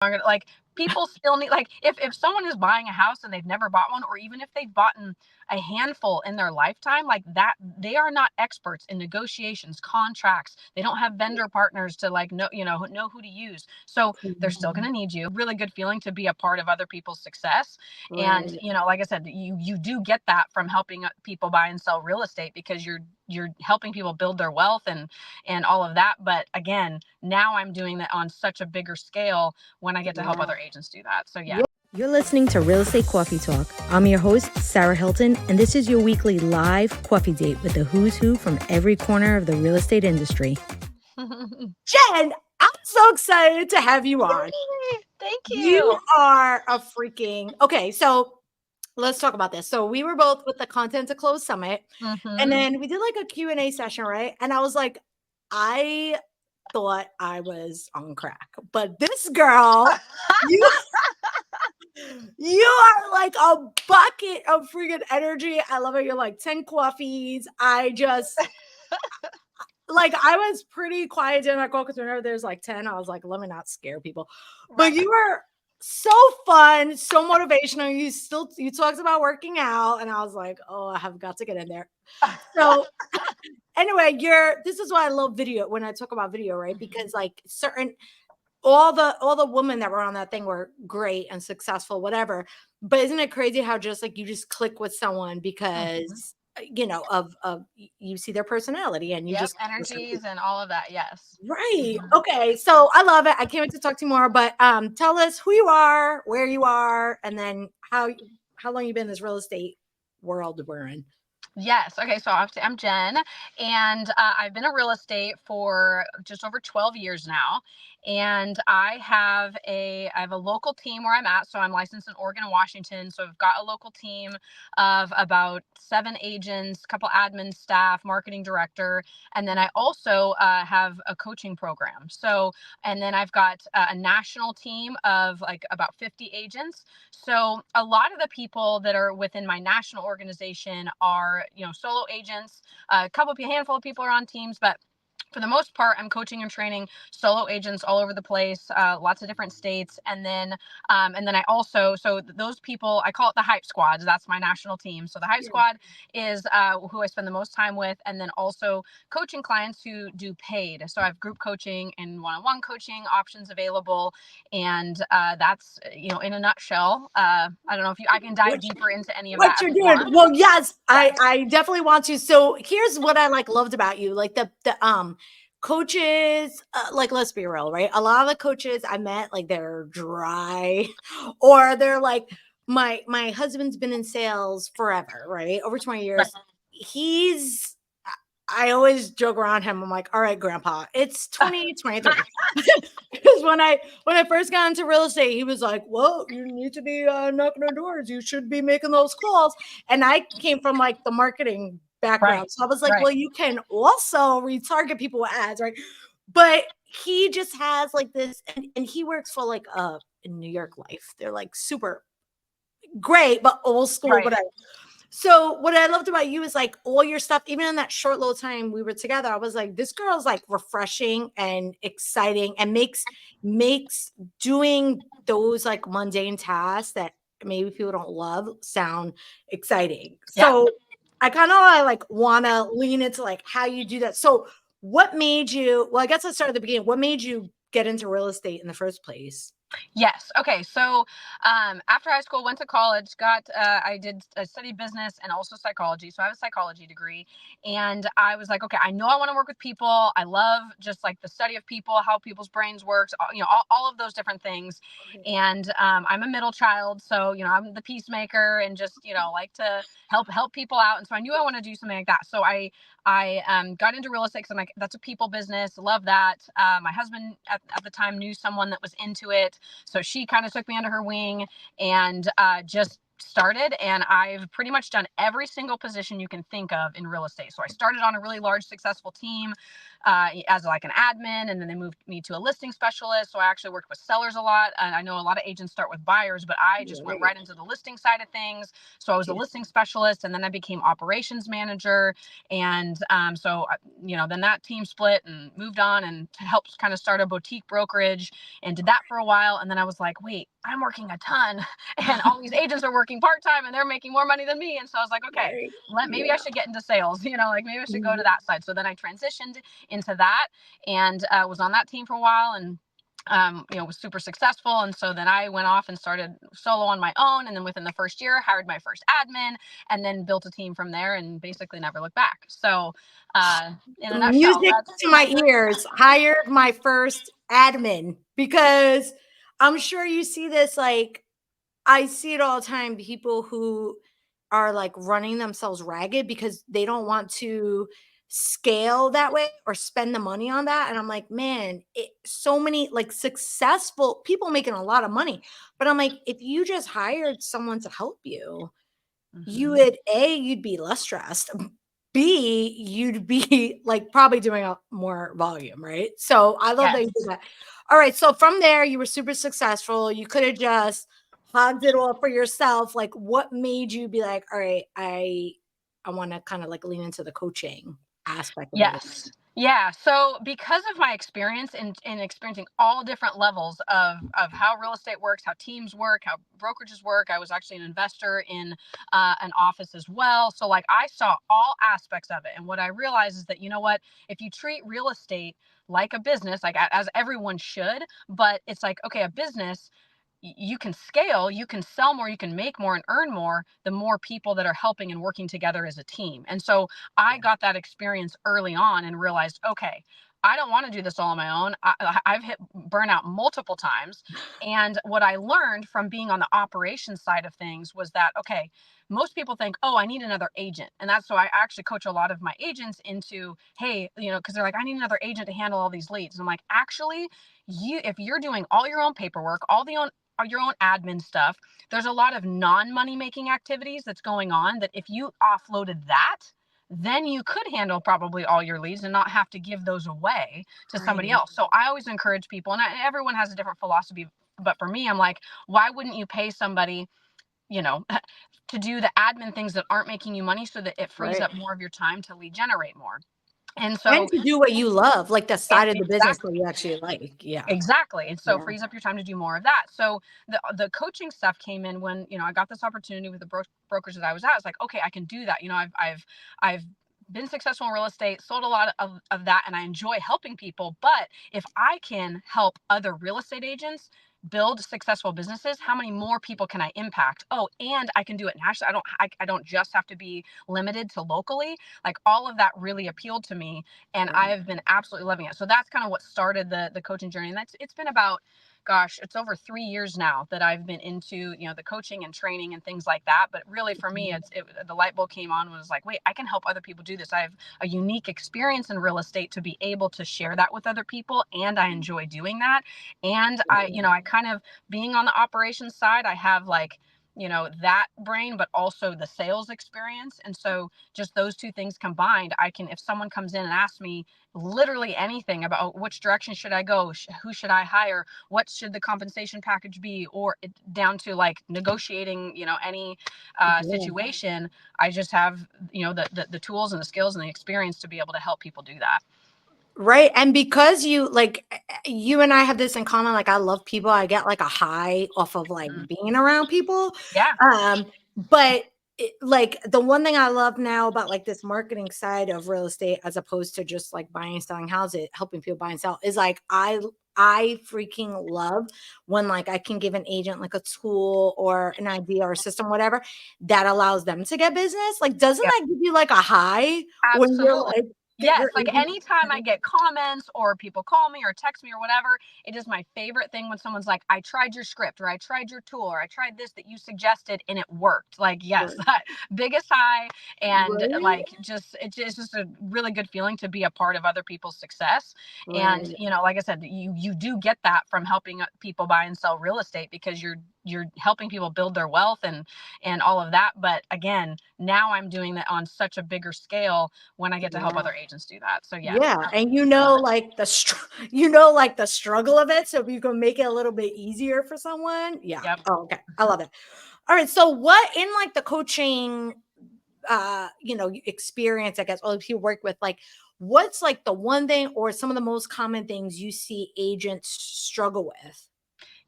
Like, people still need, like, if someone is buying a house and they've never bought one, or even if they've bought a handful in their lifetime, like that, they are not experts in negotiations, contracts. They don't have vendor partners to, like, know who to use. So they're still going Mhm. to need you. Really good feeling to be a part of other people's success. And, Right. like I said, you do get that from helping people buy and sell real estate, because you're helping people build their wealth and all of that. But again, now I'm doing that on such a bigger scale when I get to help Yeah. other agents do that. So yeah. You're listening to Real Estate Coffee Talk. I'm your host, Sarah Hilton, and this is your weekly live coffee date with the who's who from every corner of the real estate industry. Jenn, I'm so excited to have you on. Yay! Thank You you. are a freaking okay. So let's talk about this. So we were both with the Content to Close Summit, and Hmm. then we did like a Q&A session, right? And I was like, I thought I was on crack, but this girl, you you are like a bucket of freaking energy. I love it. You're like 10 coffees. I just like I was pretty quiet during that call because whenever there's like 10, I was like, let me not scare people. But Right. you were so fun, so motivational. You talked about working out, and I was like, oh, I have got to get in there. So anyway, this is why I love video when I talk about video, right? Because like certain all the women that were on that thing were great and successful, whatever. But isn't it crazy how just like you just click with someone Hmm. because you see their personality and you Yep. just Energies and all of that. Yes. right. Hmm. Okay. So I love it. I can't wait to talk to you more. But tell us who you are, where you are, and then how long you've been in this real estate world we're in. Yes. Okay. So obviously I'm Jen, and I've been in real estate for just over 12 years now. And I have a local team where I'm at. So I'm licensed in Oregon and Washington. So I've got a local team of about 7 agents, a couple admin staff, marketing director, and then I also have a coaching program. So, and then I've got a national team of like about 50 agents. So a lot of the people that are within my national organization are, solo agents. A handful of people are on teams, but for the most part, I'm coaching and training solo agents all over the place, lots of different states, and then I also, so those people, I call it the Hype Squad. That's my national team. So the Hype Yeah. Squad is who I spend the most time with, and then also coaching clients who do paid. So I have group coaching and one-on-one coaching options available, and that's in a nutshell. I don't know if I can dive What deeper into any of what that you're if you doing. want. Well, yes, Yeah. I definitely want to. So here's what I like loved about you. Like the coaches, like let's be real, right? A lot of the coaches I met, like they're dry, or they're like, my husband's been in sales forever, right? Over 20 Right. years. He's I always joke around him. I'm like, all right, grandpa, it's 2023. Because when I first got into real estate, he was like, well, you need to be knocking on doors. You should be making those calls. And I came from like the marketing Right. background. So I was like, Right. well, you can also retarget people with ads, right? But he just has like this, and he works for like in New York Life. They're like super great, but old school, Right. whatever. So what I loved about you is like all your stuff, even in that short little time we were together, I was like, this girl's like refreshing and exciting and makes doing those like mundane tasks that maybe people don't love sound exciting. Yeah. So I kind of like want to lean into like how you do that. So what made you, well, I guess let's start at the beginning. What made you get into real estate in the first place? Yes. Okay. So after high school, went to college. I studied business and also psychology. So I have a psychology degree, and I was like, okay, I know I want to work with people. I love just like the study of people, how people's brains works. All of those different things. And I'm a middle child, so I'm the peacemaker and just like to help people out. And so I knew I wanted to do something like that. So I got into real estate because I'm like, that's a people business. Love that. My husband at the time knew someone that was into it. So she kind of took me under her wing and just started. And I've pretty much done every single position you can think of in real estate. So I started on a really large, successful team, as like an admin, and then they moved me to a listing specialist. So I actually worked with sellers a lot. And I know a lot of agents start with buyers, but I just went Right. right into the listing side of things. So I was a Yeah. listing specialist, and then I became operations manager. And then that team split and moved on and helped kind of start a boutique brokerage and did that for a while. And then I was like, wait, I'm working a ton and all these agents are working part-time and they're making more money than me. And so I was like, okay, Right. maybe I Yeah. should get into sales, like maybe I should go to Mhm. that side. So then I transitioned into that and was on that team for a while and was super successful. And so then I went off and started solo on my own. And then within the first year, hired my first admin and then built a team from there and basically never looked back. So in a nutshell, Music that's to my my journey. ears. Hired my first admin because I'm sure you see this, like, I see it all the time. People who are like running themselves ragged because they don't want to scale that way or spend the money on that. And I'm like, man, so many like successful people making a lot of money. But I'm like, if you just hired someone to help you, you Mm-hmm. would you'd be less stressed. B, you'd be like probably doing a more volume, right? So I love that you did Yes. that. All right. So from there, you were super successful. You could have just hogged it all for yourself. Like, what made you be like, all right, I want to kind of like lean into the coaching aspect of everything. Yes. Yeah. So because of my experience in experiencing all different levels of how real estate works, how teams work, how brokerages work, I was actually an investor in an office as well. So like I saw all aspects of it. And what I realized is that, if you treat real estate like a business, like as everyone should, but it's like, okay, a business, you can scale, you can sell more, you can make more and earn more the more people that are helping and working together as a team. And so I got that experience early on and realized, okay, I don't want to do this all on my own. I've hit burnout multiple times. And what I learned from being on the operations side of things was that, okay, most people think, oh, I need another agent. And that's so I actually coach a lot of my agents into, hey, because they're like, I need another agent to handle all these leads. And I'm like, actually, if you're doing all your own paperwork, your own admin stuff, there's a lot of non-money making activities that's going on that if you offloaded that, then you could handle probably all your leads and not have to give those away to somebody Right. else. So I always encourage people, and everyone has a different philosophy, but for me, I'm like, why wouldn't you pay somebody, you know, to do the admin things that aren't making you money so that it frees Right. up more of your time to lead generate more? And And so to do what you love, like the side of the business that exactly. you actually like. Yeah. Exactly. And so it Yeah. frees up your time to do more of that. So the coaching stuff came in when, I got this opportunity with the brokers that I was at. I was like, okay, I can do that. I've been successful in real estate, sold a lot of that, and I enjoy helping people. But if I can help other real estate agents build successful businesses, how many more people can I impact? Oh, and I can do it nationally. I don't just have to be limited to locally. Like all of that really appealed to me and Right. I've been absolutely loving it. So that's kind of what started the coaching journey. And it's been about, gosh, it's over 3 years now that I've been into, the coaching and training and things like that. But really for me, the light bulb came on was like, wait, I can help other people do this. I have a unique experience in real estate to be able to share that with other people. And I enjoy doing that. And I kind of being on the operations side, I have like, that brain, but also the sales experience. And so just those two things combined, I can, if someone comes in and asks me literally anything about which direction should I go, who should I hire, what should the compensation package be, or down to like negotiating, any Yeah. situation, I just have, the tools and the skills and the experience to be able to help people do that. Right. And because you and I have this in common, like I love people. I get like a high off of like Mm. being around people. Yeah. But like the one thing I love now about like this marketing side of real estate, as opposed to just like buying and selling houses, helping people buy and sell, is like I freaking love when like I can give an agent like a tool or an idea or a system, whatever, that allows them to get business. Like, doesn't Yeah. that give you like a high when you're Absolutely. like get Yes, your like agent? anytime I get comments or people call me or text me or whatever, it is my favorite thing when someone's like, I tried your script or I tried your tool or I tried this that you suggested and it worked. Like, yes, Right. biggest high. And Right. like, it's just a really good feeling to be a part of other people's success. And, Right. like I said, you do get that from helping people buy and sell real estate because you're helping people build their wealth and all of that. But again, now I'm doing that on such a bigger scale when I get to help Yeah. other agents do that. So yes, Yeah, and I love it. like the struggle of it, so if you can make it a little bit easier for someone, yeah. Yep. Oh, okay, I love it. All right, so what in like the coaching, experience, I guess, or if you work with, like, what's like the one thing or some of the most common things you see agents struggle with?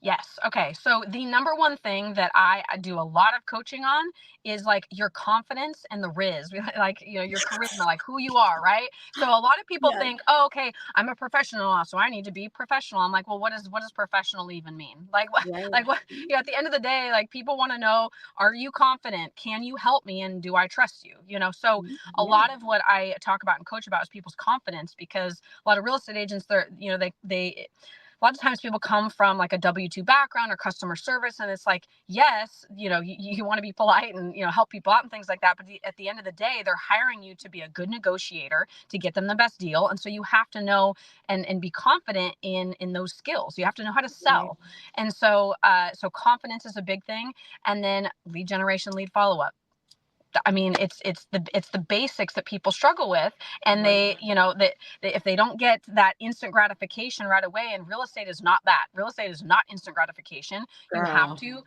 Yes. Okay. So the number one thing that I do a lot of coaching on is like your confidence and the riz, like, your charisma, like who you are, right? So a lot of people Yes. think, oh, okay, I'm a professional now, so I need to be professional. I'm like, well, what does professional even mean? Like what, Right. like what? At the end of the day, like people want to know, are you confident? Can you help me? And do I trust you? So a Yeah. lot of what I talk about and coach about is people's confidence, because a lot of real estate agents, they're, they a lot of times people come from like a W-2 background or customer service, and it's like, yes, you want to be polite and, help people out and things like that, but at the end of the day, they're hiring you to be a good negotiator to get them the best deal. And so you have to know and be confident in those skills. You have to know how to Right. sell. And so confidence is a big thing. And then lead generation, lead follow-up. I mean, it's the basics that people struggle with, and Right. that if they don't get that instant gratification right away, and real estate is not that. Real estate is not instant gratification. You have Girl. to,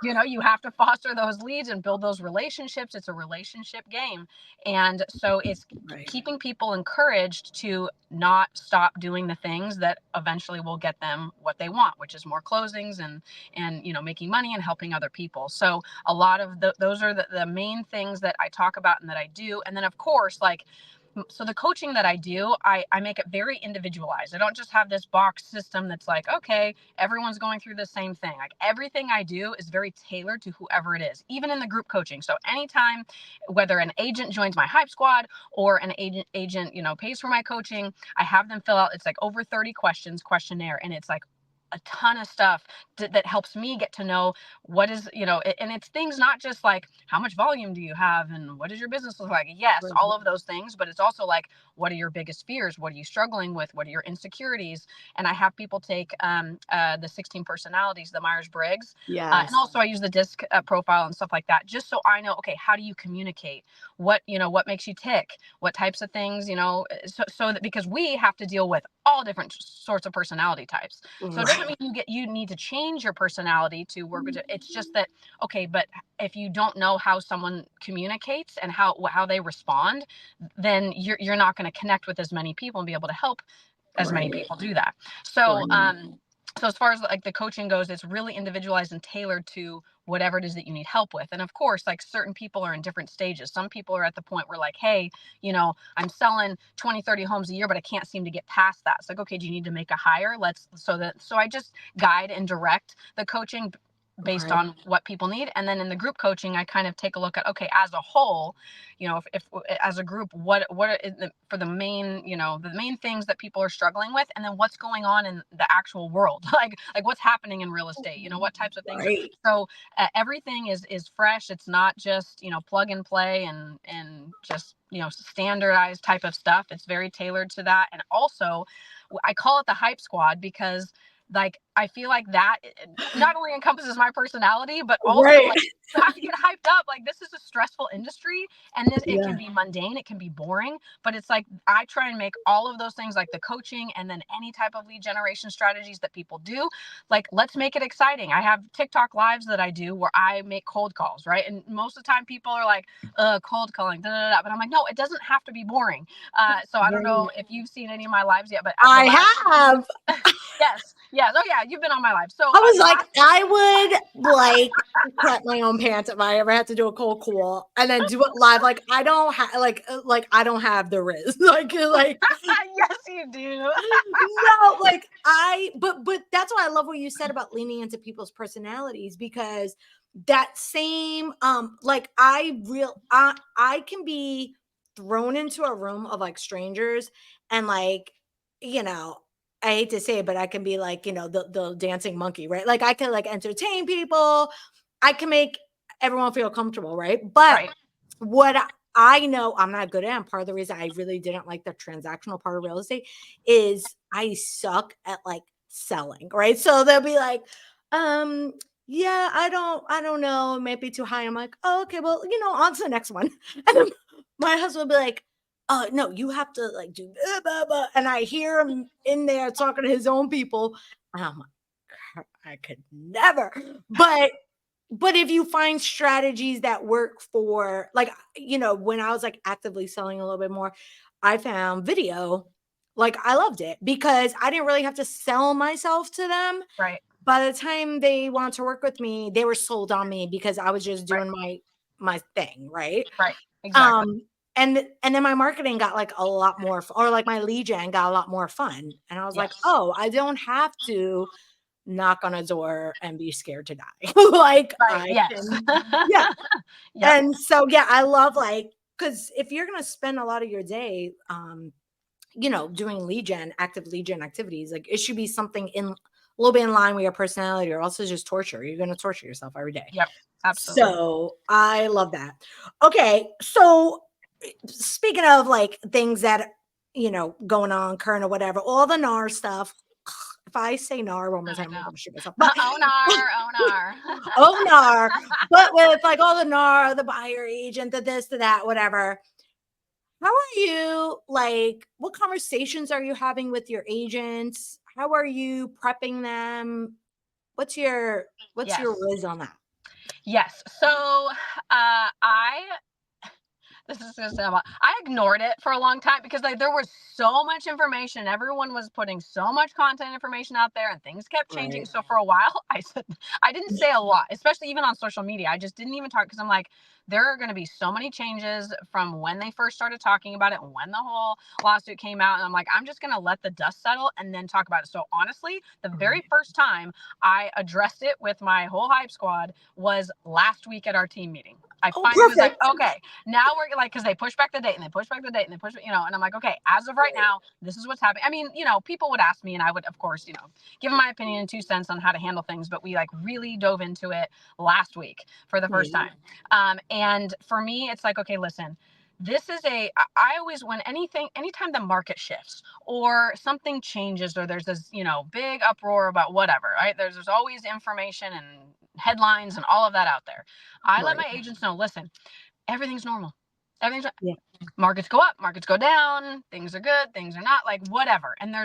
you have to foster those leads and build those relationships. It's a relationship game, and so it's Right. keeping people encouraged to not stop doing the things that eventually will get them what they want, which is more closings and making money and helping other people. So a lot of those are the main things that I talk about and that I do. And then of course, like, so the coaching that I do, I make it very individualized. I don't just have this box system that's like, okay, everyone's going through the same thing. Like everything I do is very tailored to whoever it is, even in the group coaching. So anytime, whether an agent joins my hype squad or an agent pays for my coaching, I have them fill out, it's like over 30 questions questionnaire, and it's like a ton of stuff that helps me get to know what is, and it's things not just like how much volume do you have and what does your business look like. Yes, Right. all of those things, but it's also like, what are your biggest fears? What are you struggling with? What are your insecurities? And I have people take the 16 personalities, the Myers-Briggs, and Yes. also I use the disc profile and stuff like that, just so I know, okay, how do you communicate? What makes you tick? What types of things, so that, because we have to deal with all different sorts of personality types. So it doesn't Right. mean you need to change your personality to work with it. It's just that, okay, but if you don't know how someone communicates and how they respond, then you're not going to connect with as many people and be able to help as many Right. people do that. So Right. so as far as like the coaching goes, it's really individualized and tailored to whatever it is that you need help with. And of course, like certain people are in different stages. Some people are at the point where like, hey, I'm selling 20, 30 homes a year, but I can't seem to get past that. It's like, okay, do you need to make a hire? So I just guide and direct the coaching based Right. on what people need. And then in the group coaching, I kind of take a look at, okay, as a whole, if as a group, what is for the main things that people are struggling with, and then what's going on in the actual world, like what's happening in real estate, what types of things. Right. So everything is fresh. It's not just plug and play and just standardized type of stuff. It's very tailored to that. And also, I call it the hype squad because, like, I feel like that not only encompasses my personality, but also Right. like I get hyped up. Like, this is a stressful industry, and it can Yeah. be mundane, it can be boring, but it's like I try and make all of those things, like the coaching and then any type of lead generation strategies that people do, like, let's make it exciting. I have TikTok lives that I do where I make cold calls, right? And most of the time people are like, cold calling, da, da, da. But I'm like, no, it doesn't have to be boring. So I don't know Right. if you've seen any of my lives yet, but the I last one, have. yes, yes, oh yeah, you've been on my live. So I was the like, last I would like crap my own pants if I ever had to do a cold call and then do it live. Like I don't have like I don't have the riz. Like yes, you do. no, like but that's why I love what you said about leaning into people's personalities, because that same like I can be thrown into a room of like strangers and like, you know, I hate to say it, but I can be like, the dancing monkey, right? Like I can like entertain people. I can make everyone feel comfortable, right? But Right. what I know I'm not good at, and part of the reason I really didn't like the transactional part of real estate is I suck at like selling, right? So they'll be like, um, yeah, I don't know, it might be too high. I'm like, "Oh, okay, well, on to the next one." And then my husband will be like, no, you have to like do blah, blah, blah." And I hear him in there talking to his own people. And I'm like, I could never. But if you find strategies that work for like, when I was like actively selling a little bit more, I found video. Like I loved it because I didn't really have to sell myself to them. Right. By the time they wanted to work with me, they were sold on me because I was just Right. doing my thing, right? Right. Exactly. Um, and then my marketing got like a lot more or like my lead gen got a lot more fun. And I was like, Yes. "Oh, I don't have to knock on a door and be scared to die." Like Right. I Yes. can yeah. Yep. And so yeah, I love like because if you're gonna spend a lot of your day doing active lead gen activities, like it should be something in a little bit in line with your personality, or else it's just torture. You're gonna torture yourself every day. Yep. Absolutely. So I love that. Okay, so speaking of like things that going on current or whatever, all the NAR stuff. If I say NAR one more I time, I'm know. gonna shoot myself. But Onar. Onar. oh NAR, but with like all the NAR, the buyer agent, the this, the that, whatever. How are you like what conversations are you having with your agents? How are you prepping them? What's your Yes. whiz on that? Yes. So, I this is gonna sound I ignored it for a long time because like there was so much information. Everyone was putting so much content information out there and things kept changing. Right. So for a while, I didn't say a lot, especially even on social media. I just didn't even talk because I'm like, there are going to be so many changes from when they first started talking about it and when the whole lawsuit came out. And I'm like, I'm just going to let the dust settle and then talk about it. So honestly, the very Right. first time I addressed it with my whole hype squad was last week at our team meeting. I Oh, finally was like, perfect. okay, now we're like, because they push back the date and they push back the date and they push, and I'm like, okay, as of right Right. now, this is what's happening. I mean, people would ask me and I would, of course, give my opinion and 2 cents on how to handle things, but we like really dove into it last week for the first Yeah. time. And for me, it's like, okay, listen, this is I always, when anytime the market shifts or something changes or there's this, big uproar about whatever, right? There's always information and headlines and all of that out there. I let Right. my agents know, listen, everything's normal. Everything's Yeah. markets go up, markets go down, things are good, things are not, like whatever. And Yeah.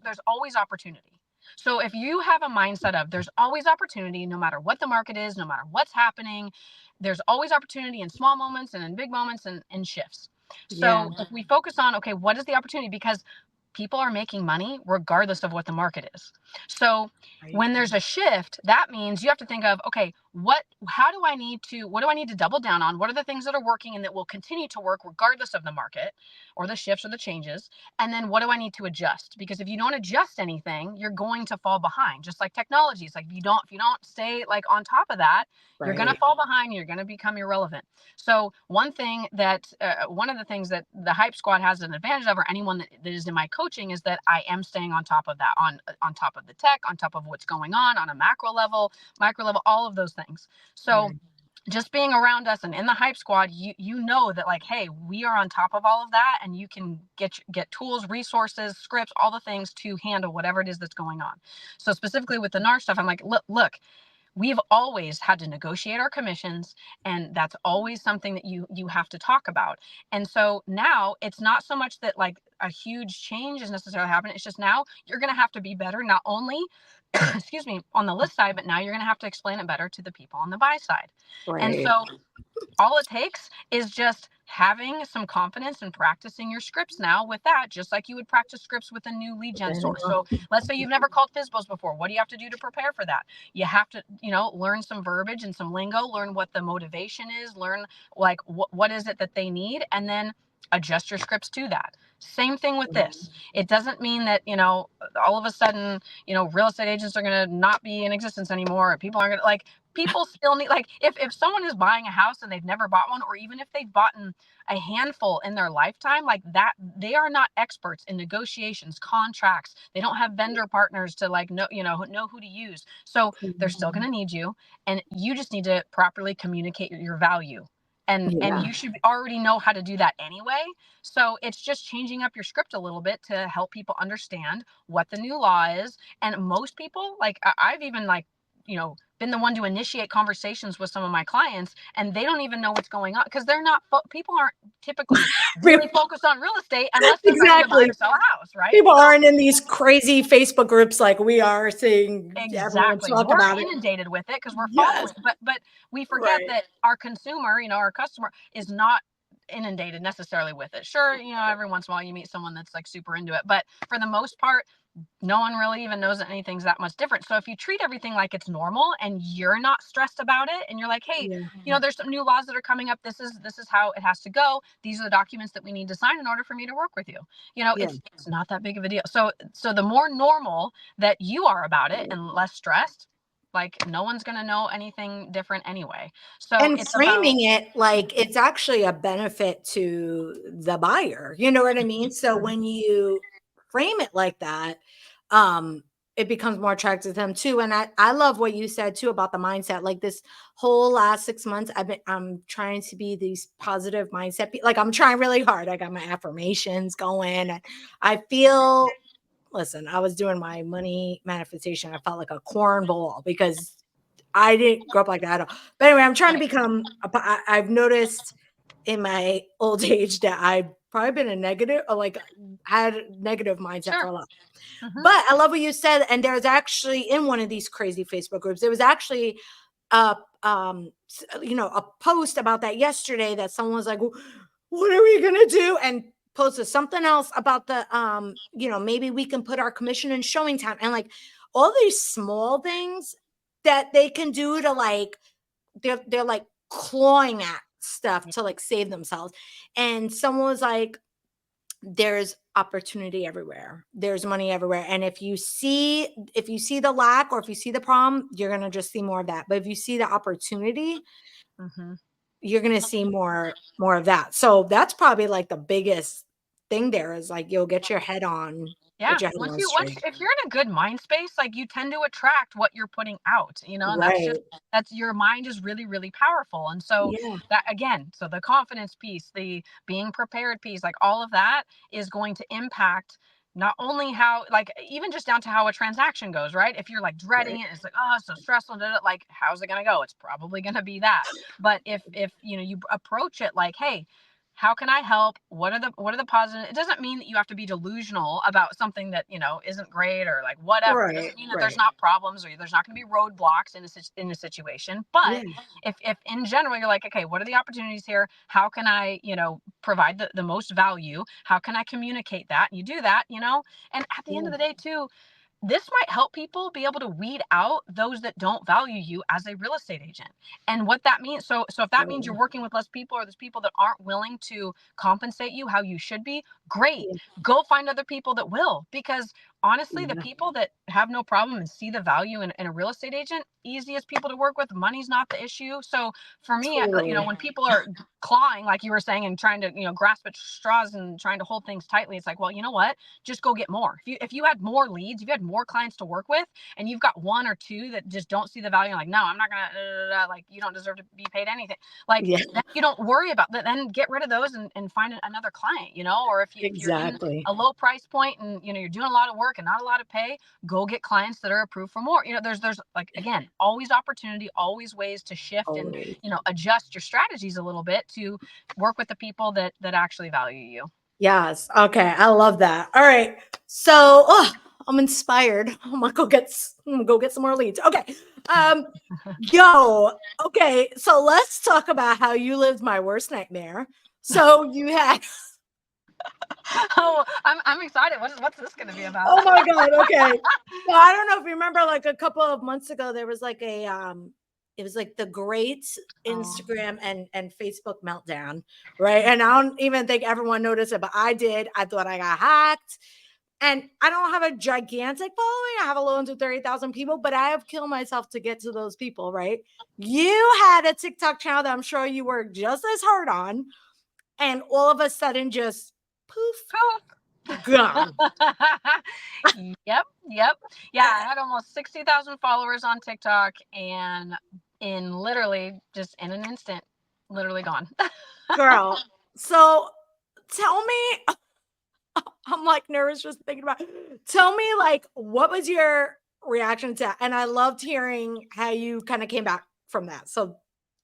there's always opportunity. So if you have a mindset of there's always opportunity no matter what the market is, no matter what's happening, there's always opportunity in small moments and in big moments and in shifts. Yeah. So if we focus on okay, what is the opportunity, because people are making money regardless of what the market is. So Right. when there's a shift, that means you have to think of, okay, what do I need to double down on? What are the things that are working and that will continue to work regardless of the market or the shifts or the changes? And then what do I need to adjust? Because if you don't adjust anything, you're going to fall behind. Just like technology, it's like if you don't stay like on top of that, you're going to Right. fall behind, you're going to become irrelevant. So one of the things that the hype squad has an advantage of, or anyone that is in my coaching, is that I am staying on top of that, on top of the tech, on top of what's going on a macro level, micro level, all of those things. So Right. just being around us and in the hype squad, you know that like, hey, we are on top of all of that, and you can get tools, resources, scripts, all the things to handle whatever it is that's going on. So specifically with the NAR stuff, I'm like, look, we've always had to negotiate our commissions, and that's always something that you have to talk about. And so now it's not so much that like a huge change is necessarily happening, it's just now you're going to have to be better, not only excuse me, on the list side, but now you're going to have to explain it better to the people on the buy side. And Right. so all it takes is just having some confidence and practicing your scripts now with that, just like you would practice scripts with a new lead gen source. So let's say you've never called FISBOs before. What do you have to do to prepare for that? You have to, learn some verbiage and some lingo, learn what the motivation is, learn like what is it that they need, and then adjust your scripts to that. Same thing with this. It doesn't mean that, all of a sudden, real estate agents are going to not be in existence anymore. Or people aren't going to like, people still need, like, if someone is buying a house and they've never bought one, or even if they've bought a handful in their lifetime, like that, they are not experts in negotiations, contracts. They don't have vendor partners to like know who to use. So they're still going to need you, and you just need to properly communicate your value. And Yeah. you should already know how to do that anyway. So it's just changing up your script a little bit to help people understand what the new law is. And most people, like I've even like, been the one to initiate conversations with some of my clients, and they don't even know what's going on because they're not people aren't typically really focused on real estate unless they're ready to buy or Exactly. sell a house, right? People So aren't in these crazy Facebook groups like we are seeing everyone exactly. talk We're about it. inundated with it because we're Yes. following, but we forget Right. that our consumer, our customer is not inundated necessarily with it. Sure, every once in a while you meet someone that's like super into it, but for the most part, no one really even knows that anything's that much different. So if you treat everything like it's normal and you're not stressed about it and you're like, hey, Yeah. there's some new laws that are coming up. This is how it has to go. These are the documents that we need to sign in order for me to work with you. Yeah. It's not that big of a deal. So the more normal that you are about it and less stressed, like no one's going to know anything different anyway. So And it's about framing it like it's actually a benefit to the buyer. You know what I mean? So when you frame it like that, it becomes more attractive to them too. And I love what you said too about the mindset. Like this whole last 6 months, I'm trying to be these positive mindset. Like I'm trying really hard. I got my affirmations going. And I feel, listen, I was doing my money manifestation. I felt like a cornball because I didn't grow up like that at all. But anyway, I'm trying to right. become, I've noticed in my old age that I've probably been a negative, or like had a negative mindset for Sure. a lot. Hmm. But I love what you said. And there's actually in one of these crazy Facebook groups, there was actually a, a post about that yesterday that someone was like, what are we going to do? And posted something else about maybe we can put our commission in showing time and like all these small things that they can do to like they're like clawing at stuff to like save themselves. And someone was like, there's opportunity everywhere. There's money everywhere. And if you see the lack or if you see the problem, you're gonna just see more of that. But if you see the opportunity, Hmm. you're gonna see more of that. So that's probably like the biggest thing there is like you'll Yeah. get your head Once on you once straight. if you're in a good mind space, like you tend to attract what you're putting out, and Right. that's your mind is really, really powerful. And so Yeah. that again, so the confidence piece, the being prepared piece, like all of that is going to impact not only how like even just down to how a transaction goes, right? If you're like dreading Right. it, it's like, oh, it's so stressful, like how's it gonna go? It's probably gonna be that. But if you approach it like, hey, how can I help? What are the positive? It doesn't mean that you have to be delusional about something that isn't great or like whatever. It Right. doesn't mean that there's Right. not problems or there's not going to be roadblocks in a situation. But Yeah. if in general you're like, okay, what are the opportunities here? How can I provide the most value? How can I communicate that? And you do that, and at the end of Yeah. the day too, this might help people be able to weed out those that don't value you as a real estate agent. And what that means, so if that means you're Totally. working with less people or there's people that aren't willing to compensate you how you should be, great. Yeah. Go find other people that will, because honestly, the Yeah. people that have no problem and see the value in a real estate agent, easiest people to work with, money's not the issue. So for me, Totally. when people are clawing like you were saying and trying to grasp at straws and trying to hold things tightly, it's like, well, you know what, just go get more. If you had more leads, if you had more clients to work with, and you've got one or two that just don't see the value, like, no, I'm not gonna, like, you don't deserve to be paid anything. Like, Yeah. then you don't worry about that. Then get rid of those and find another client, or if you're in Exactly. a low price point and you're doing a lot of work and not a lot of pay, go get clients that are approved for more. There's like, again, always opportunity, always ways to shift and Always. adjust your strategies a little bit to work with the people that actually value you. Yes. Okay. I love that. All right. So I'm inspired. I'm gonna go get some more leads. Okay. Um, yo, okay. So let's talk about how you lived my worst nightmare. So you had Oh, I'm excited. What's this going to be about? oh my god, okay. So I don't know if you remember like a couple of months ago, there was like it was like the great Oh, Instagram and Facebook meltdown, right? And I don't even think everyone noticed it, but I did. I thought I got hacked. And I don't have a gigantic following. I have a little under 30,000 people, but I have killed myself to get to those people, right? You had a TikTok channel that I'm sure you worked just as hard on, and all of a sudden just poof, gone. yep, yep. Yeah, I had almost 60,000 followers on TikTok, and in literally just in an instant, literally gone. Girl, so tell me, I'm like nervous just thinking about it. Tell me, like, what was your reaction to that. And I loved hearing how you kind of came back from that. So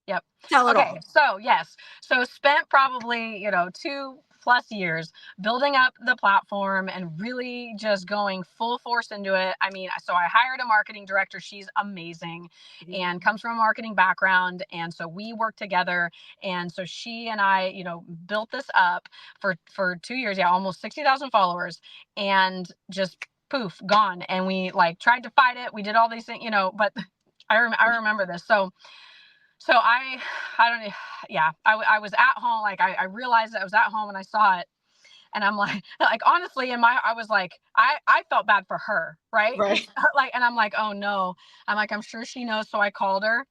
Yep. tell it Okay. all. So yes. So spent probably, 2+ years building up the platform and really just going full force into it. I mean, so I hired a marketing director. She's amazing and comes from a marketing background. And so we worked together. And so she and I, built this up for 2 years. Yeah. Almost 60,000 followers, and just poof, gone. And we like tried to fight it. We did all these things, but I remember this. So I don't know. Yeah, I was at home. Like I realized I was at home and I saw it, and I'm like, like honestly, I was like, I felt bad for her, right? Because Right. like, and I'm like, oh no, I'm like, I'm sure she knows. So I called her,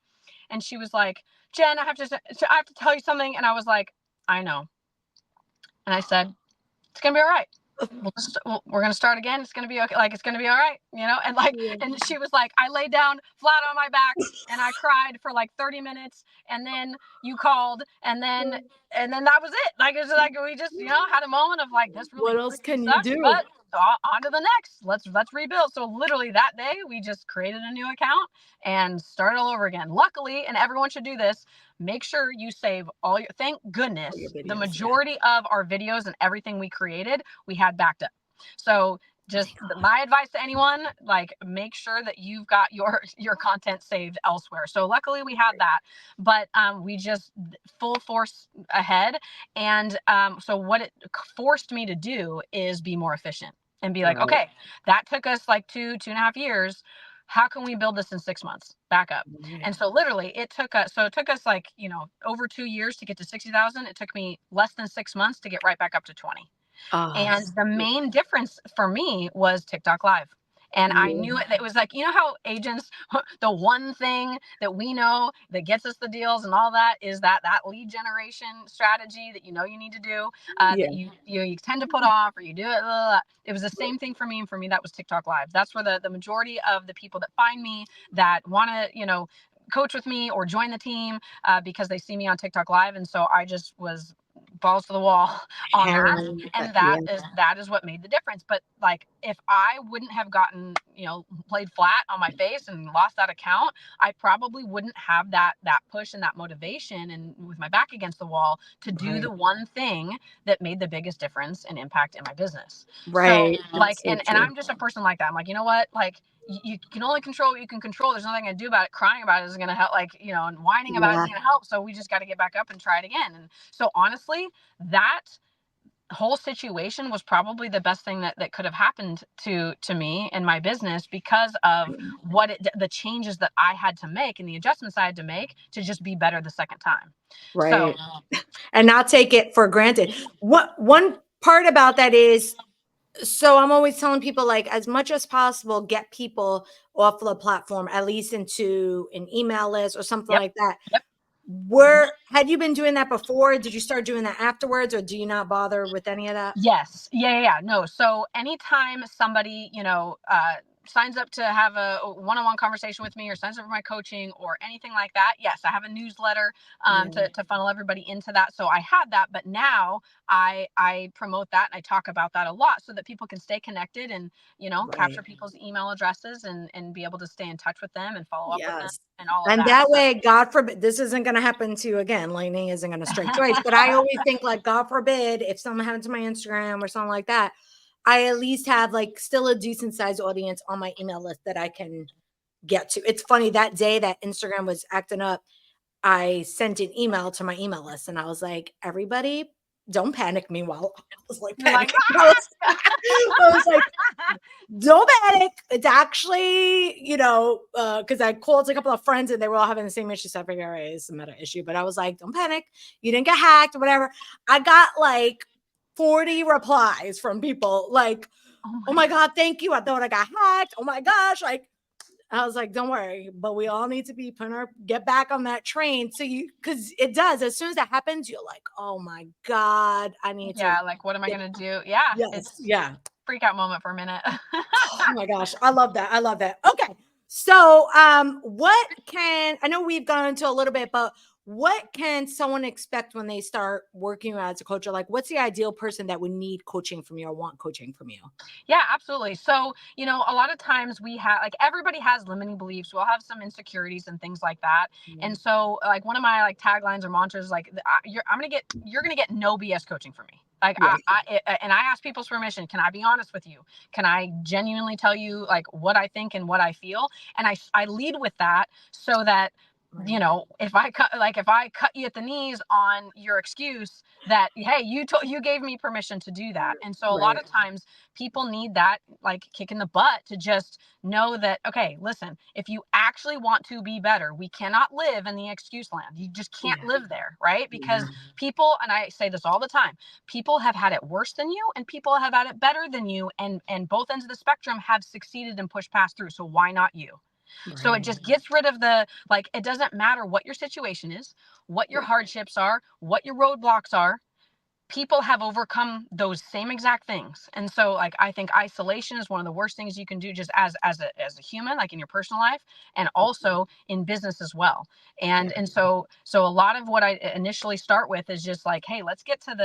and she was like, Jen, I have to tell you something, and I was like, I know, and I said, it's gonna be all right. We're gonna start again. It's gonna be okay. Like it's gonna be all right, and she was like, I laid down flat on my back and I cried for like 30 minutes, and then you called, and then that was it. Like it's like we just had a moment of like, this really What else freaking can you sucks, do? but on to the next. Let's rebuild. So literally that day we just created a new account and started all over again. Luckily, and everyone should do this, make sure you save all your, thank All your goodness, the videos. Yeah. majority of our videos and everything we created, we had backed up. So just my advice to anyone, like make sure that you've got your content saved elsewhere. So luckily we had that, but we just full force ahead. And so what it forced me to do is be more efficient and be like, Right. okay, that took us like 2.5 years. How can we build this in 6 months? Back up. Right. And so literally it took us like, over 2 years to get to 60,000. It took me less than 6 months to get right back up to 20. Oh, And the main difference for me was TikTok Live. And I yeah. knew it. It was like, how agents, the one thing that we know that gets us the deals and all that is that lead generation strategy that you need to do, Yeah. that you tend to put off, or you do it. Blah, blah, blah. It was the same thing for me. And for me, that was TikTok Live. That's where the majority of the people that find me, that want to, coach with me or join the team, because they see me on TikTok Live. And so I just was balls to the wall on that, Hammering with that. and Yeah. that is what made the difference. But like, if I wouldn't have gotten, played flat on my face and lost that account, I probably wouldn't have that push and that motivation, and with my back against the wall, to do Right. the one thing that made the biggest difference and impact in my business. So Right. like, That's so and true. I'm just a person like that. I'm like, you know what, like, you can only control what you can control. There's nothing I can do about it. Crying about it isn't going to help. Like, and whining about it Yeah. isn't going to help. So we just got to get back up and try it again. And so honestly, that whole situation was probably the best thing that could have happened to me and my business, because of the changes that I had to make and the adjustments I had to make to just be better the second time. So Right. And not take it for granted. What one part about that is, so I'm always telling people, like, as much as possible, get people off the platform, at least into an email list or something yep, like that. yep. Where had you been doing that before? Did you start doing that afterwards, or do you not bother with any of that? Yes. Yeah. No. So anytime somebody, signs up to have a one-on-one conversation with me, or signs up for my coaching or anything like that, yes, I have a newsletter, Yeah. to funnel everybody into that. So I had that, but now I promote that and I talk about that a lot so that people can stay connected, and, capture Right. people's email addresses, and be able to stay in touch with them and follow up with them Yes. and all of And that. that So way, God forbid, this isn't going to happen to you again. Lightning isn't going to strike twice. But I always think, like, God forbid, if something happened to my Instagram or something like that, I at least have like still a decent sized audience on my email list that I can get to. It's funny, that day that Instagram was acting up, I sent an email to my email list and I was like, everybody, don't panic. Meanwhile, I was like you're like, panicking. I was like, don't panic. It's actually, because I called a couple of friends and they were all having the same issue. So I figured, all right, it's a meta issue. But I was like, don't panic. You didn't get hacked or whatever. I got like 40 replies from people like, oh oh my my God, thank you. I thought I got hacked. Oh my gosh. Like, I was like, don't worry, but we all need to be get back on that train. So because it does, as soon as that happens, you're like, oh my God, I need to yeah, like, what am I get, gonna do? Yeah, yes, it's yeah. freak out moment for a minute. Oh my gosh, I love that. I love that. Okay. So, what can I know we've gone into a little bit, but what can someone expect when they start working as a coach? Or like, what's the ideal person that would need coaching from you or want coaching from you? Yeah, absolutely. So, a lot of times we have, like, everybody has limiting beliefs. We'll have some insecurities and things like that. And Mm. so, like, one of my like taglines or mantras is like, you're gonna get no BS coaching from me. Like, Yeah, and I ask people's permission. Can I be honest with you? Can I genuinely tell you like what I think and what I feel? And I lead with that so that, right, if I cut you at the knees on your excuse that, hey, you gave me permission to do that. And so a lot right, of times people need that like kick in the butt to just know that, okay, listen, if you actually want to be better, we cannot live in the excuse land. You just can't yeah, live there, right? Because yeah, people, and I say this all the time, people have had it worse than you and people have had it better than you, and both ends of the spectrum have succeeded and pushed past through. So why not you? So it right, just gets rid of the, like, it doesn't matter what your situation is, what your yeah, hardships are, what your roadblocks are. People have overcome those same exact things. And so, like, I think isolation is one of the worst things you can do, just as a human, like in your personal life, and also in business as well. yeah, And so a lot of what I initially start with is just like, hey, let's get to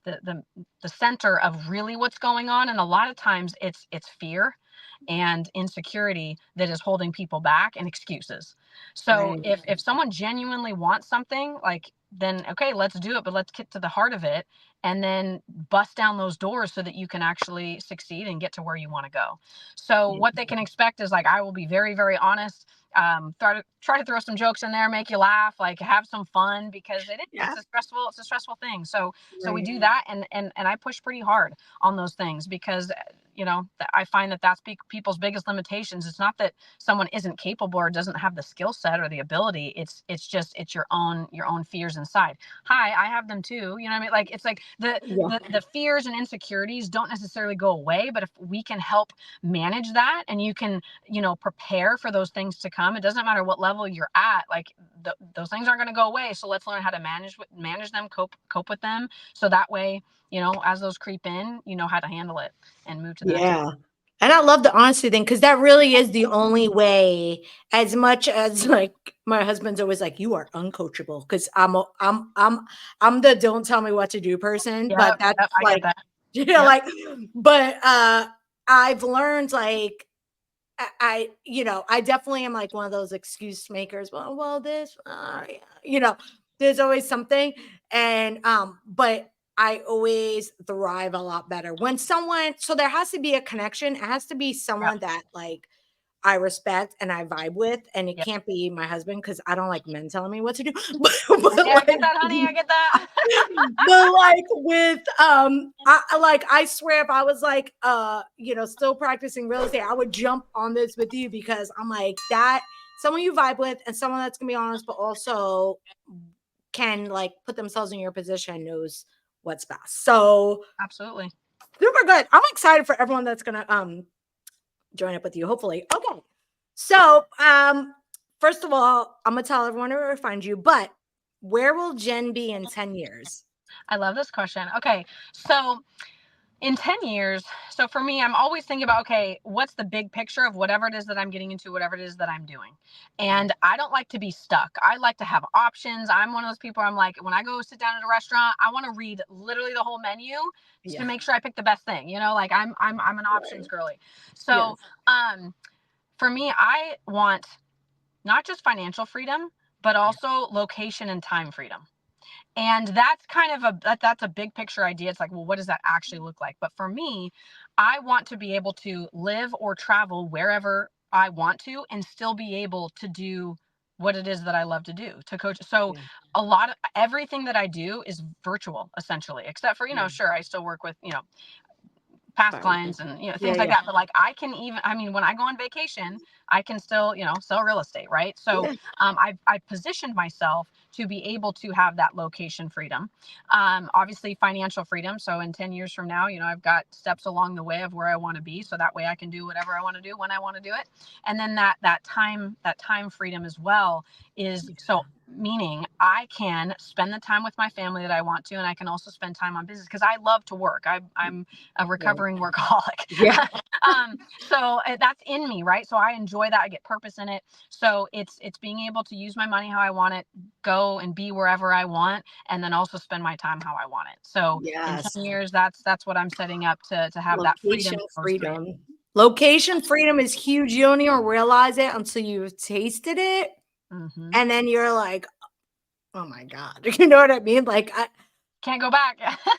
the center of really what's going on. And a lot of times it's fear and insecurity that is holding people back, and excuses. So right, if someone genuinely wants something, like, then okay, let's do it, but let's get to the heart of it and then bust down those doors so that you can actually succeed and get to where you want to go. So yeah, what they can expect is, like, I will be very, very honest. Try to throw some jokes in there, make you laugh, like, have some fun, because yeah, it's a stressful thing. So we right, do that, and I push pretty hard on those things, because I find that that's people's biggest limitations. It's not that someone isn't capable or doesn't have the skill set or the ability. It's your own fears inside. Hi, I have them too. You know what I mean? Like, it's like yeah, the fears and insecurities don't necessarily go away, but if we can help manage that, and you can, prepare for those things to come. It doesn't matter what level you're at. Like, those things aren't going to go away. So let's learn how to manage them, cope with them, so that way, as those creep in, you know how to handle it and move to the next. yeah. And I love the honesty thing because that really is the only way. As much as like my husband's always like, "You are uncoachable," because I'm the don't tell me what to do person. Yep, But that's yep, I get like, that. yeah, Yep, like, but I've learned like I definitely am like one of those excuse makers. Well, this, yeah, there's always something, and but I always thrive a lot better when someone. So there has to be a connection. It has to be yep, someone that like I respect and I vibe with, and it yep. can't be my husband because I don't like men telling me what to do. But Hey, I get that, honey. I like get that. but like with I swear if I was like still practicing real estate, I would jump on this with you because I'm like that someone you vibe with and someone that's gonna be honest, but also can like put themselves in your position, knows what's best. So Absolutely. super good. I'm excited for everyone that's gonna join up with you, hopefully. Okay. So first of all, I'm gonna tell everyone where to find you, but where will Jen be in 10 years? I love this question. Okay, so in 10 years, so for me, I'm always thinking about, okay, what's the big picture of whatever it is that I'm getting into, whatever it is that I'm doing. And I don't like to be stuck. I like to have options. I'm one of those people, I'm like, when I go sit down at a restaurant, I want to read literally the whole menu to Yeah. make sure I pick the best thing. Like, I'm an options Right. girly. So, Yes. um for me, I want not just financial freedom, but Yeah. also location and time freedom. And that's kind of that's a big picture idea. It's like, well, what does that actually look like? But for me, I want to be able to live or travel wherever I want to and still be able to do what it is that I love to do, to coach. So Yeah. a lot of everything that I do is virtual, essentially, except for, Yeah. sure, I still work with, past Fine. clients and, Yeah, things like yeah. that. But like, I mean, when I go on vacation, I can still, sell real estate, right? So Yeah. I've positioned myself to be able to have that location freedom. Obviously financial freedom. So in 10 years from now, I've got steps along the way of where I want to be. So that way I can do whatever I want to do when I want to do it. And then that time freedom as well is so, meaning I can spend the time with my family that I want to, and I can also spend time on business because I love to work. I'm a Right. recovering workaholic. Yeah. So that's in me, right? So I enjoy that. I get purpose in it. So it's being able to use my money how I want it, go and be wherever I want, and then also spend my time how I want it. So in Yes. 10 years, that's what I'm setting up to have that freedom Location in those three. freedom. Location freedom is huge. You don't even realize it until you've tasted it. Mm-hmm. And then you're like, oh my God. You know what I mean? Like, I Can't go back.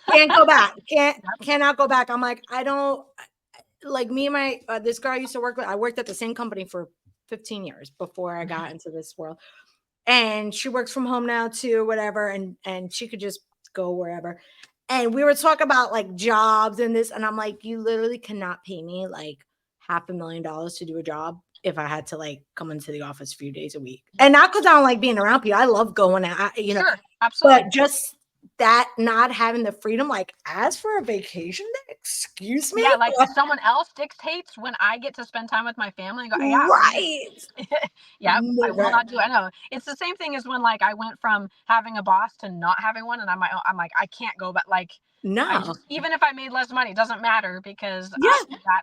can't go back. Cannot go back. I'm like, I don't like me and my this girl I used to work with. I worked at the same company for 15 years before I got into this world. And she works from home now too, whatever. And she could just go wherever. And we were talking about like jobs and this, and I'm like, you literally cannot pay me like $500,000 to do a job if I had to like come into the office a few days a week. And not because I don't like being around people. I love going out, Sure, absolutely. but just that not having the freedom, like as for a vacation day, excuse me. Yeah, like someone else dictates when I get to spend time with my family and go, yeah, Right. yeah, I will Never. not do it. I know it's the same thing as when like I went from having a boss to not having one, and I'm like I can't go back. Like I No. just, even if I made less money, it doesn't matter because Yeah.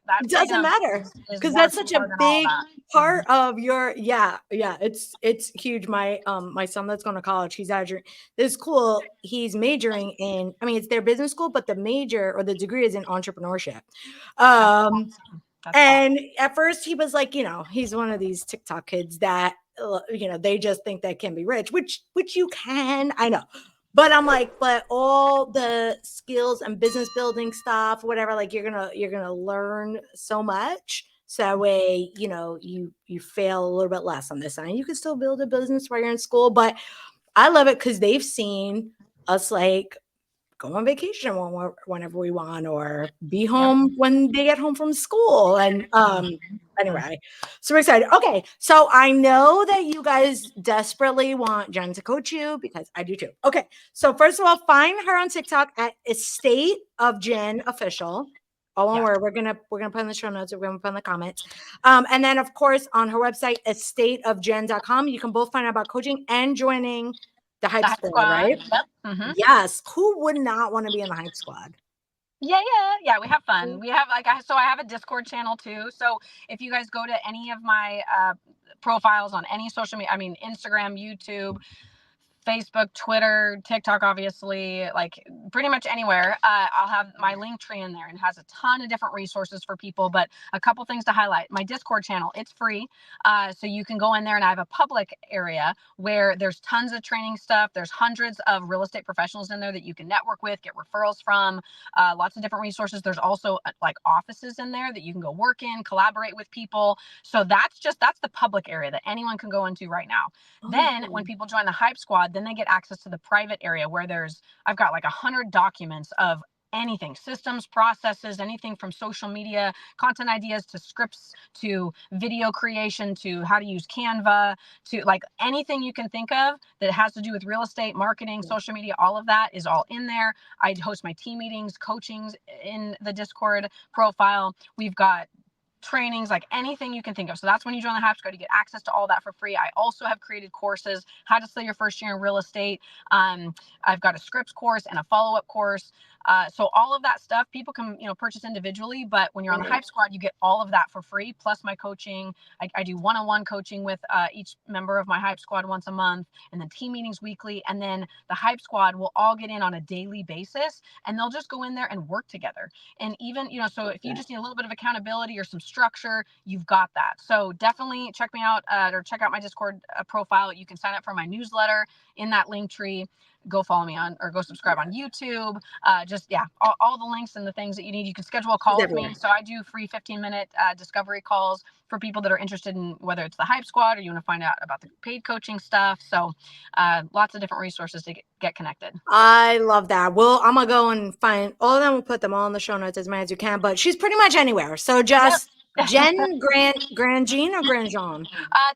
that It doesn't freedom matter is because that's worth such a more than all big that. part of your it's huge. My son that's going to college, he's actually this cool. He's majoring in, I mean, it's their business school, but the major or the degree is in entrepreneurship. That's Um awesome. That's awesome. and at first he was like, he's one of these TikTok kids that they just think they can be rich, which you can, I know. But I'm like, but all the skills and business building stuff, whatever, like you're gonna learn so much. So that way, you fail a little bit less on this side. You can still build a business while you're in school. But I love it because they've seen us like go on vacation whenever we want, or be Yep. home when they get home from school. And Mhm. anyway, so we're excited. Okay, so I know that you guys desperately want Jen to coach you because I do too. Okay, so first of all, find her on TikTok at Estate of Jen Official. All one Yeah. word. We're gonna put in the show notes. We're gonna put in the comments. And then of course on her website, estateofjen.com, you can both find out about coaching and joining the The Hype Hype Squad, Squad. right? Yep. Hmm. Yes. Who would not want to be in the Hype Squad? Yeah. We have fun. We have I have a Discord channel too. So if you guys go to any of my profiles on any social media, I mean Instagram, YouTube, Facebook, Twitter, TikTok, obviously, like pretty much anywhere. I'll have my link tree in there and it has a ton of different resources for people. But a couple things to highlight: my Discord channel, it's free. So you can go in there, and I have a public area where there's tons of training stuff. There's hundreds of real estate professionals in there that you can network with, get referrals from, lots of different resources. There's also like offices in there that you can go work in, collaborate with people. So that's the public area that anyone can go into right now. Oh, Then when people join the Hype Squad, then they get access to the private area where I've got like 100 documents of anything, systems, processes, anything from social media, content ideas to scripts to video creation to how to use Canva to like anything you can think of that has to do with real estate, marketing, social media, all of that is all in there. I host my team meetings, coachings in the Discord profile. We've got trainings, like anything you can think of. So that's when you join the Hype Squad, you get access to all that for free. I also have created courses: how to sell your first year in real estate. I've got a scripts course and a follow-up course. So all of that stuff people can purchase individually, but when you're on the right. Hype Squad, you get all of that for free, plus my coaching. I do one-on-one coaching with each member of my Hype Squad once a month, and then team meetings weekly. And then the Hype Squad will all get in on a daily basis, and they'll just go in there and work together. And even, so if you just need a little bit of accountability or some structure, you've got that. So definitely check me out, or check out my Discord profile. You can sign up for my newsletter in that link tree. Go follow me on, or go subscribe on YouTube. All the links and the things that you need. You can schedule a She's call with everywhere. me. So I do free 15-minute discovery calls for people that are interested in whether it's the Hype Squad or you want to find out about the paid coaching stuff. So lots of different resources to get connected. I love that. Well, I'm gonna go and find all of them. We'll put them all in the show notes as many as you can. But she's pretty much anywhere. So Yep. just Jenn Grandjean or Grandjean?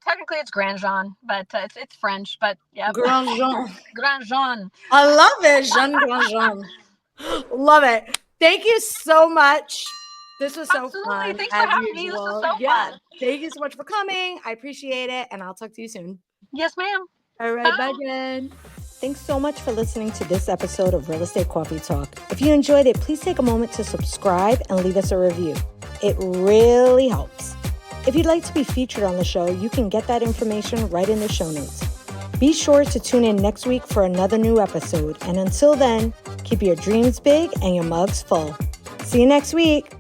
Technically, it's Grandjean, but it's French. But yep, Grandjean. Grandjean. I love it. Jenn Grandjean. Love it. Thank you so much. This was so Absolutely. fun, Thanks for as having me. This was usual. so Yeah. fun. Thank you so much for coming. I appreciate it. And I'll talk to you soon. Yes, ma'am. All right. Bye, Jen. Thanks so much for listening to this episode of Real Estate Coffee Talk. If you enjoyed it, please take a moment to subscribe and leave us a review. It really helps. If you'd like to be featured on the show, you can get that information right in the show notes. Be sure to tune in next week for another new episode. And until then, keep your dreams big and your mugs full. See you next week.